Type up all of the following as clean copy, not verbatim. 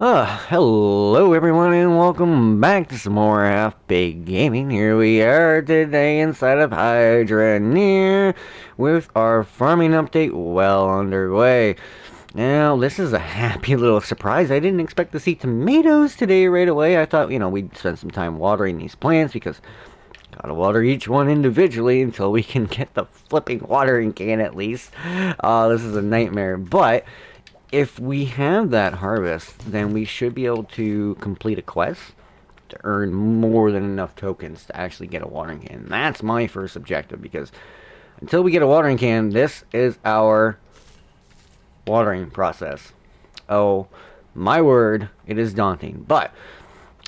Hello everyone and welcome back to some more half-baked gaming. Here we are today inside of Hydroneer with our farming update well underway. Now, this is a happy little surprise. I didn't expect to see tomatoes today right away. I thought, we'd spend some time watering these plants because gotta water each one individually until we can get the flipping watering can at least. This is a nightmare, but if we have that harvest, then we should be able to complete a quest to earn more than enough tokens to actually get a watering can. That's my first objective, because until we get a watering can, this is our watering process. Oh, my word, it is daunting. But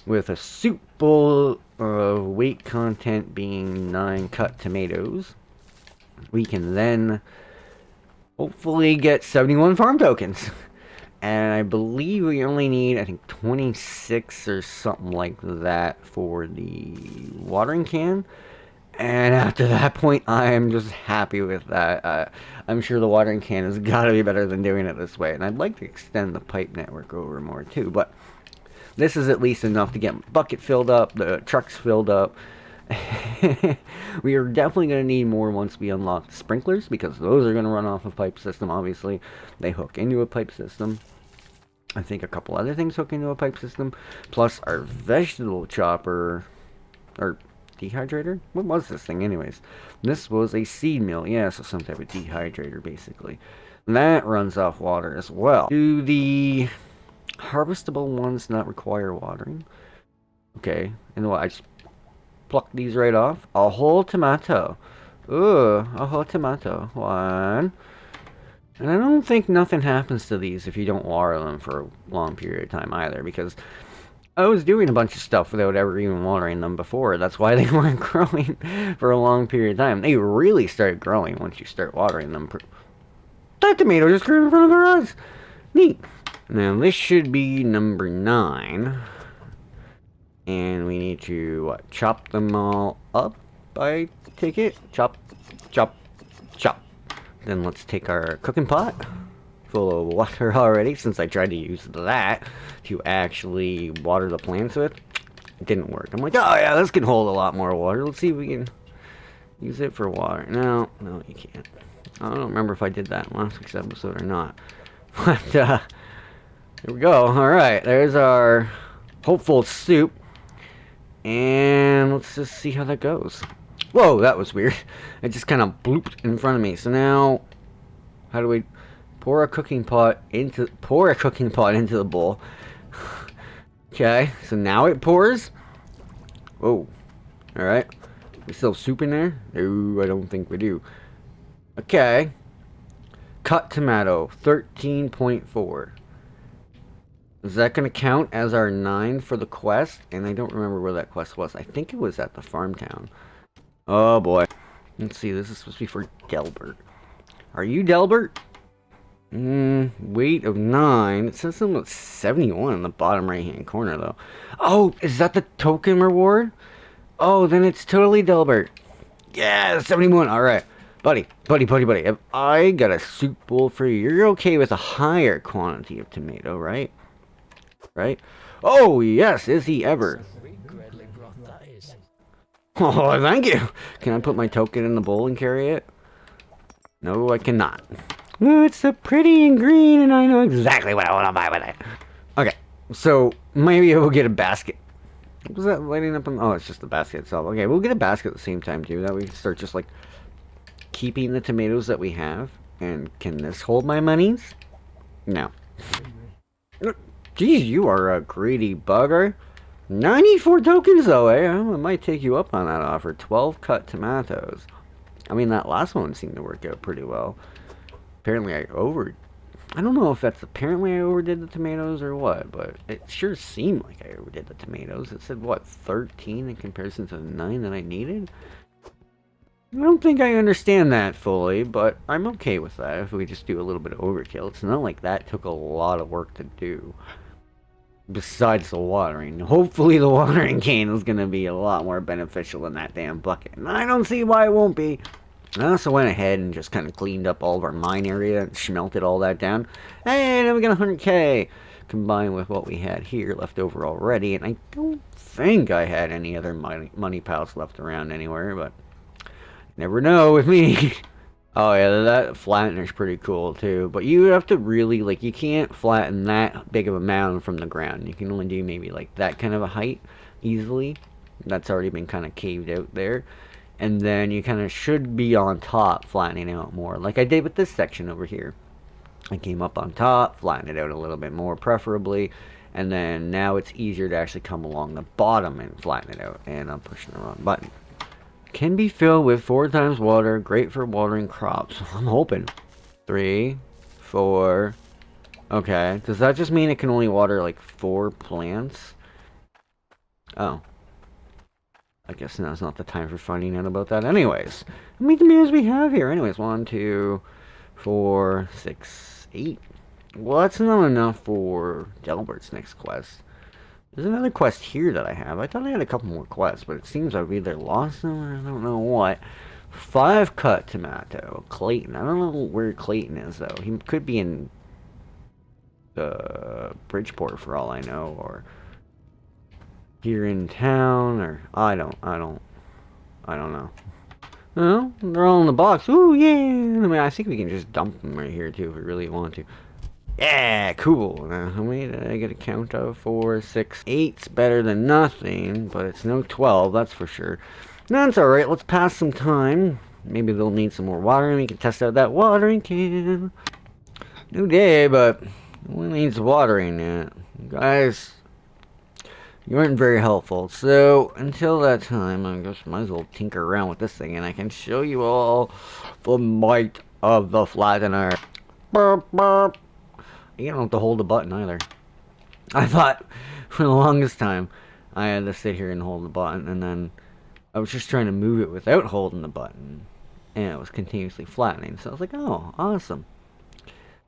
with a soup bowl of weight content being 9 cut tomatoes, we can then hopefully get 71 farm tokens. And I believe we only need, I think, 26 or something like that for the watering can. And after that point, I am just happy with that. I'm sure the watering can has got to be better than doing it this way. And I'd like to extend the pipe network over more too. But this is at least enough to get my bucket filled up, the trucks filled up. We are definitely going to need more once we unlock the sprinklers, because those are going to run off a pipe system. Obviously, they hook into a pipe system. I think a couple other things hook into a pipe system, plus our vegetable chopper, or dehydrator. What was this thing anyways? This was a seed mill. Yeah, so some type of dehydrator basically. That runs off water as well. Do the harvestable ones not require watering? Okay, and what, I just pluck these right off. A whole tomato. Ooh, a whole tomato. One. And I don't think nothing happens to these if you don't water them for a long period of time either, because I was doing a bunch of stuff without ever even watering them before. That's why they weren't growing for a long period of time. They really start growing once you start watering them. That tomato just grew in front of our eyes. Neat. Now, this should be number 9. And we need to, what, chop them all up, I take it? Chop, chop, chop. Then let's take our cooking pot, full of water already, since I tried to use that to actually water the plants with. It didn't work. I'm like, oh yeah, this can hold a lot more water. Let's see if we can use it for water. No, you can't. I don't remember if I did that in last week's episode or not. But, here we go. Alright, there's our hopeful soup. And let's just see how that goes. Whoa, that was weird. It just kind of blooped in front of me. So now, how do we pour a cooking pot into the bowl? Okay, so now it pours. Whoa. All right. We still have soup in there? No, I don't think we do. Okay. Cut tomato, 13.4. Is that going to count as our 9 for the quest? And I don't remember where that quest was. I think it was at the farm town. Oh boy. Let's see, this is supposed to be for Delbert. Are you Delbert? Weight of 9. It says something about 71 in the bottom right hand corner though. Oh, is that the token reward? Oh, then it's totally Delbert. Yeah, 71. Alright. Buddy. If I got a soup bowl for you, you're okay with a higher quantity of tomato, right? Right? Oh, yes, is he ever? Oh, thank you. Can I put my token in the bowl and carry it? No, I cannot. Oh, it's so pretty and green, and I know exactly what I want to buy with it. Okay, so maybe we'll get a basket. What was that lighting up on? Oh, it's just the basket itself. Okay, we'll get a basket at the same time, too. That we can start just, like, keeping the tomatoes that we have. And can this hold my monies? No. Geez, you are a greedy bugger. 94 tokens though, eh? I might take you up on that offer. 12 cut tomatoes. I mean, that last one seemed to work out pretty well. Apparently I don't know if that's apparently I overdid the tomatoes or what, but it sure seemed like I overdid the tomatoes. It said, what, 13 in comparison to the 9 that I needed? I don't think I understand that fully, but I'm okay with that if we just do a little bit of overkill. It's not like that took a lot of work to do. Besides the watering. Hopefully the watering can is going to be a lot more beneficial than that damn bucket. And I don't see why it won't be. I also went ahead and just kind of cleaned up all of our mine area and smelted all that down. Hey, now we got 100k. combined with what we had here left over already, and I don't think I had any other money pals left around anywhere, but never know with me. Oh yeah, that flattener's pretty cool too, but you have to really, like, you can't flatten that big of a mound from the ground. You can only do maybe like that kind of a height easily. That's already been kind of caved out there. And then you kind of should be on top, flattening out more, like I did with this section over here. I came up on top, flattened it out a little bit more preferably, and then now it's easier to actually come along the bottom and flatten it out. And I'm pushing the wrong button. Can be filled with 4 times water, great for watering crops. I'm hoping. 3, 4. Okay, does that just mean it can only water like 4 plants? Oh. I guess now's not the time for finding out about that. Anyways, how many tomatoes we have here? Anyways, 1, 2, 4, 6, 8. Well, that's not enough for Delbert's next quest. There's another quest here that I have. I thought I had a couple more quests, but it seems I've either lost them or I don't know what. 5 cut tomato. Clayton. I don't know where Clayton is, though. He could be in Bridgeport for all I know, or here in town, or I don't know. Well, they're all in the box. Ooh, yeah. I mean, I think we can just dump them right here, too, if we really want to. Yeah, cool. Now, how many did I get a count of? 4, 6, 8's better than nothing, but it's no 12, that's for sure. That's alright, let's pass some time. Maybe they'll need some more water, and we can test out that watering can. New day, but no one needs watering yet. Guys, you weren't very helpful. So, until that time, I guess I might as well tinker around with this thing, and I can show you all the might of the flattener. Burp, burp. You don't have to hold the button either. I thought for the longest time I had to sit here and hold the button, and then I was just trying to move it without holding the button, and it was continuously flattening. So I was like, oh, awesome.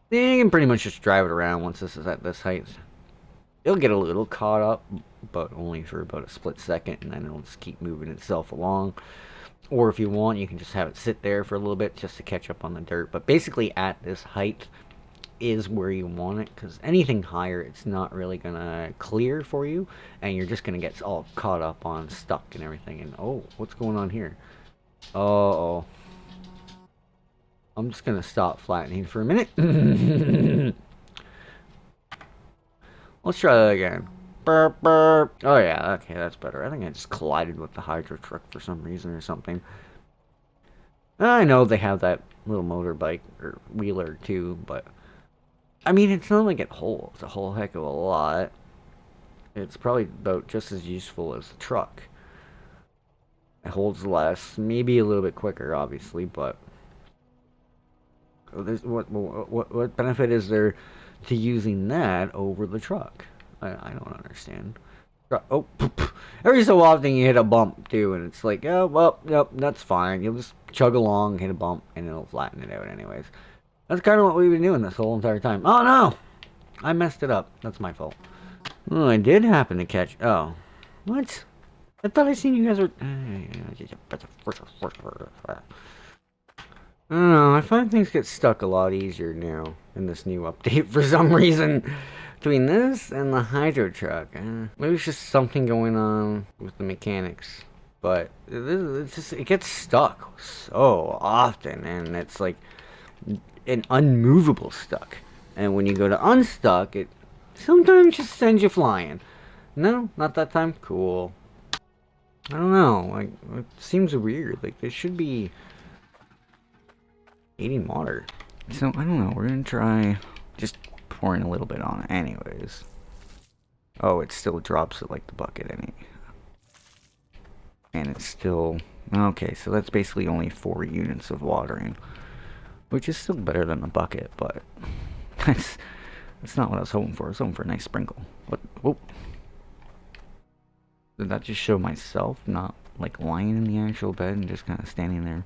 Then you can pretty much just drive it around once this is at this height. It'll get a little caught up, but only for about a split second, and then it'll just keep moving itself along. Or if you want, you can just have it sit there for a little bit just to catch up on the dirt. But basically at this height is where you want it, because anything higher, it's not really gonna clear for you, and you're just gonna get all caught up on stuck and everything. And oh, what's going on here? Uh-oh. I'm just gonna stop flattening for a minute. Let's try that again. Burp, burp. Oh yeah, okay, that's better. I think I just collided with the hydro truck for some reason or something. I know they have that little motorbike or wheeler too, but I mean, it's not like it holds a whole heck of a lot. It's probably about just as useful as the truck. It holds less, maybe a little bit quicker, obviously, but what benefit is there to using that over the truck? I don't understand. Oh, every so often you hit a bump too, and it's like, oh well, yep, that's fine. You'll just chug along, hit a bump, and it'll flatten it out anyways. That's kind of what we've been doing this whole entire time. Oh no! I messed it up. That's my fault. Oh, I did happen to catch... Oh. What? I thought I seen you guys were... I don't know. I find things get stuck a lot easier now in this new update for some reason. Between this and the hydro truck. Maybe it's just something going on with the mechanics. But it gets stuck so often, and it's like an unmovable stuck. And when you go to unstuck, it sometimes just sends you flying. No, not that time. Cool. I don't know. Like, it seems weird. Like, there should be eating water. So I don't know. We're gonna try just pouring a little bit on it, anyways. Oh, it still drops it like the bucket, and it's still okay. So that's basically only 4 units of watering, which is still better than the bucket, but that's not what I was hoping for. I was hoping for a nice sprinkle. What? Whoa. Did that just show myself not like lying in the actual bed and just kind of standing there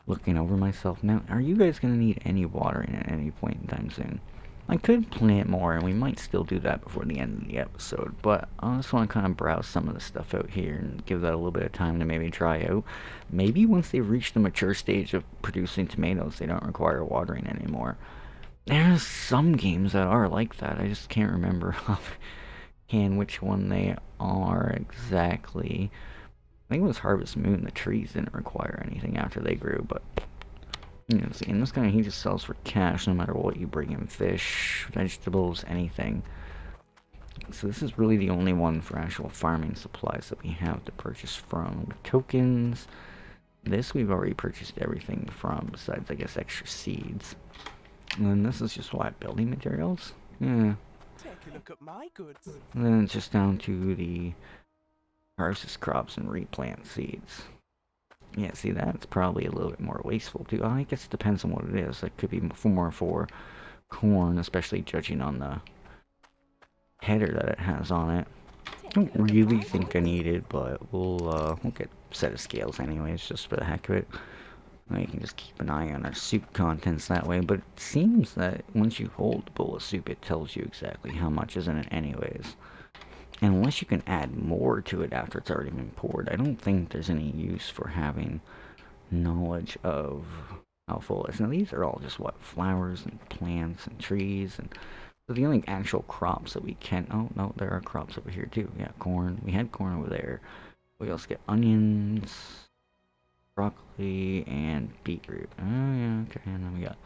looking over myself? Now, are you guys going to need any watering at any point in time soon? I could plant more, and we might still do that before the end of the episode, but I just want to kind of browse some of the stuff out here and give that a little bit of time to maybe dry out. Maybe once they reach the mature stage of producing tomatoes, they don't require watering anymore. There's some games that are like that. I just can't remember offhand which one they are exactly. I think it was Harvest Moon. The trees didn't require anything after they grew, but you know, see, in this guy, he just sells for cash no matter what you bring him. Fish, vegetables, anything. So this is really the only one for actual farming supplies that we have to purchase from. Tokens. This we've already purchased everything from, besides I guess extra seeds. And then this is just what, building materials? Yeah. Take a look at my goods. And then it's just down to the harvest crops and replant seeds. Yeah, see, that's probably a little bit more wasteful too. I guess it depends on what it is. It could be more for corn, especially judging on the header that it has on it. I don't really think I need it, but we'll get a set of scales anyways, just for the heck of it. You can just keep an eye on our soup contents that way, but it seems that once you hold the bowl of soup, it tells you exactly how much is in it anyways. And unless you can add more to it after it's already been poured, I don't think there's any use for having knowledge of how full it is. Now these are all just, what, flowers and plants and trees, and so the only actual crops that we can... Oh, no, there are crops over here too. Yeah, corn. We had corn over there. We also get onions, broccoli, and beetroot. Oh, yeah, okay, and then we got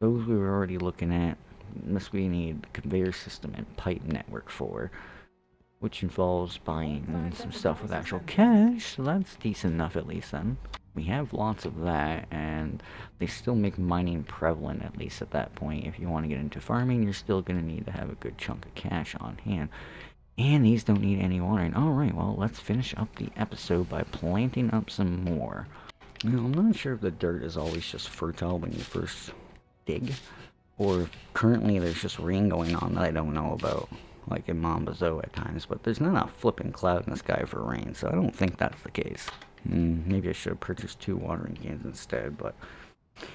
those we were already looking at. This we need the conveyor system and pipe network for, which involves buying some stuff with actual cash, so that's decent enough at least then. We have lots of that, and they still make mining prevalent, at least at that point. If you want to get into farming, you're still going to need to have a good chunk of cash on hand. And these don't need any watering. Alright, well, let's finish up the episode by planting up some more. Now, I'm not sure if the dirt is always just fertile when you first dig, or if currently there's just rain going on that I don't know about, like in Mambazo at times, but there's not a flipping cloud in the sky for rain, so I don't think that's the case. Maybe I should have purchased 2 watering cans instead, but...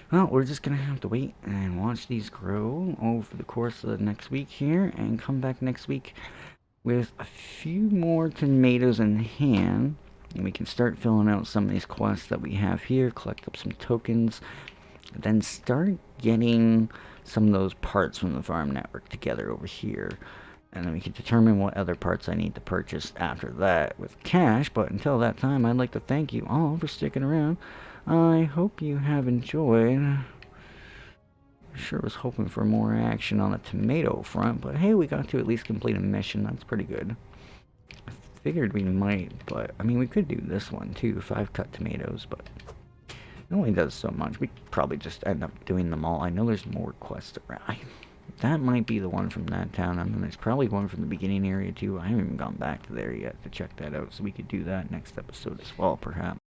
Well, we're just gonna have to wait and watch these grow over the course of the next week here, and come back next week with a few more tomatoes in hand, and we can start filling out some of these quests that we have here, collect up some tokens, then start getting some of those parts from the farm network together over here. And then we can determine what other parts I need to purchase after that with cash. But until that time, I'd like to thank you all for sticking around. I hope you have enjoyed. I sure was hoping for more action on the tomato front, but hey, we got to at least complete a mission. That's pretty good. I figured we might, but I mean, we could do this one too, 5 cut tomatoes, but it only does so much. We probably just end up doing them all. I know there's more quests around. That might be the one from that town, and then there's probably one from the beginning area too. I haven't even gone back to there yet to check that out, so we could do that next episode as well, perhaps.